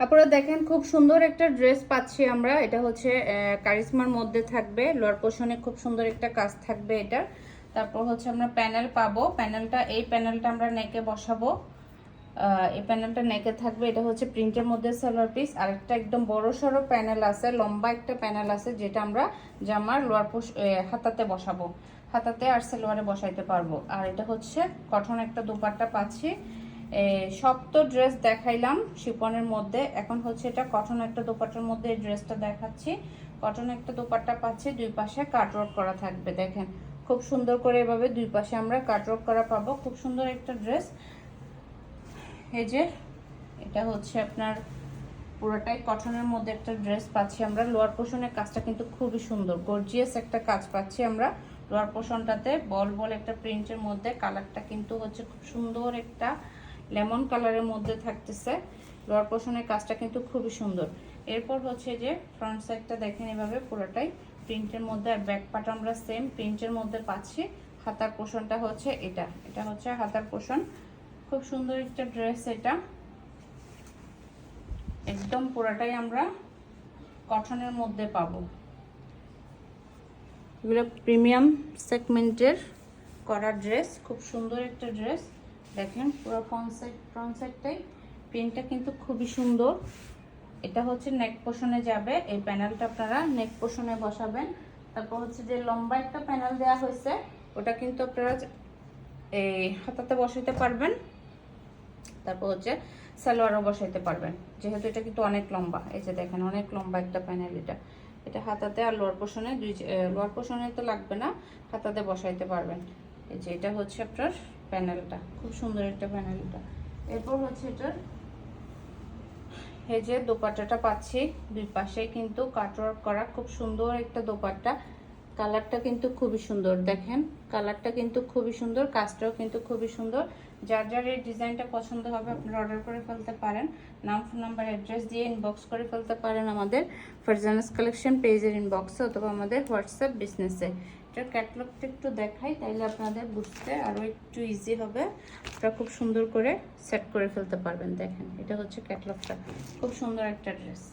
আপনারা দেখেন খুব সুন্দর একটা ড্রেস পাচ্ছি আমরা। এটা হচ্ছে কারিজমার মধ্যে থাকবে, লোয়ার পোর্শনে খুব সুন্দর একটা কাজ থাকবে এটা। তারপর হচ্ছে আমরা প্যানেল পাবো, প্যানেলটা এই প্যানেলটা আমরা নেকে বসাবো। এই প্যানেলটা নেকে থাকবে। এটা হচ্ছে প্রিন্টের মধ্যে সালোয়ার পিস। আরেকটা একদম বড় সড়ো প্যানেল আছে, লম্বা একটা প্যানেল আছে, যেটা আমরা জামার লোয়ার হাতাতে বসাবো, হাতাতে আর সালোয়ারে বসাইতে পারবো। আর এটা হচ্ছে কটন একটা দোপাট্টা পাচ্ছি। সব তো ড্রেস দেখাইলাম শিফনের মধ্যে, এখন হচ্ছে এটা কটন একটা দোপাট্টার মধ্যে এই ড্রেসটা দেখাচ্ছি। কটন একটা দোপাট্টা পাচ্ছি, দুই পাশে কাটওয়ার্ক করা থাকবে। দেখেন খুব সুন্দর করে এভাবে দুই পাশে আমরা কাটওয়ার্ক করা পাবো। খুব সুন্দর একটা ড্রেস। এই যে এটা হচ্ছে আপনার পুরোটাই কটনের মধ্যে একটা ড্রেস পাচ্ছি আমরা। লোয়ার পোর্শনের কাজটা কিন্তু খুবই সুন্দর, গর্জিয়াস একটা কাজ পাচ্ছি আমরা লোয়ার পোর্শনটাতে। বল বল একটা প্রিন্টের মধ্যে, কালারটা কিন্তু হচ্ছে খুব সুন্দর একটা লেমন কালারের মধ্যে থাকতেছে। লোয়ার পোর্শনের কাজটা কিন্তু খুবই সুন্দর। এরপর হচ্ছে যে ফ্রন্ট সাইডটা দেখেন এভাবে পুরোটাই প্রিন্টের মধ্যে, আর ব্যাক পার্ট আমরা সেম প্রিন্টের মধ্যে পাচ্ছি। হাতার পোর্শনটা হচ্ছে এটা, এটা হচ্ছে হাতার পোর্শন। খুব সুন্দর একটা ড্রেস এটা, একদম পুরাটাই আমরা কটনের মধ্যে পাবো। এগুলো প্রিমিয়াম সেগমেন্টের করা ড্রেস, খুব সুন্দর একটা ড্রেস। দেখেন পুরো ফ্রন্ট সাইডটাই প্রিন্টটা কিন্তু খুবই সুন্দর। এটা হচ্ছে নেক পোর্শনে যাবে, এই প্যানেলটা আপনারা নেক পোর্শনে বসাবেন। তারপর হচ্ছে যে লম্বা একটা প্যানেল দেওয়া হয়েছে, ওটা কিন্তু আপনারা এই হাতাতে বসাইতে পারবেন। তারপর হচ্ছে সালোয়ারও বসাইতে পারবেন, যেহেতু এটা কিন্তু অনেক লম্বা। এই যে দেখেন অনেক লম্বা একটা প্যানেল এটা। এটা হাতাতে আর লোয়ার পোর্শনে লোয়ার পোর্শনে তো লাগবে না, হাতাতে বসাইতে পারবেন। এই যে এটা হচ্ছে আপনার প্যানেলটা, খুব সুন্দর একটা প্যানেল এটা। এরপর হচ্ছে এটার এই যে দোপাট্টাটা পাচ্ছি, দুই পাশে কিন্তু কাটওয়ার্ক করা, খুব সুন্দর একটা দোপাট্টা। কালারটা কিন্তু খুবই সুন্দর, দেখেন কালারটা কিন্তু খুবই সুন্দর, কাজটাও কিন্তু খুবই সুন্দর। যার যার এই ডিজাইনটা পছন্দ হবে আপনারা অর্ডার করে ফেলতে পারেন। নাম, ফোন নাম্বার, অ্যাড্রেস দিয়ে ইনবক্স করে ফেলতে পারেন আমাদের ফারজানাস কালেকশন পেজের ইনবক্সে অথবা আমাদের হোয়াটসঅ্যাপ বিজনেসে। এটার ক্যাটালগটা একটু দেখাই, তাইলে আপনাদের বুঝতে আরও একটু ইজি হবে। আপনারা খুব সুন্দর করে সেট করে ফেলতে পারবেন। দেখেন এটা হচ্ছে ক্যাটালগটা, খুব সুন্দর একটা ড্রেস।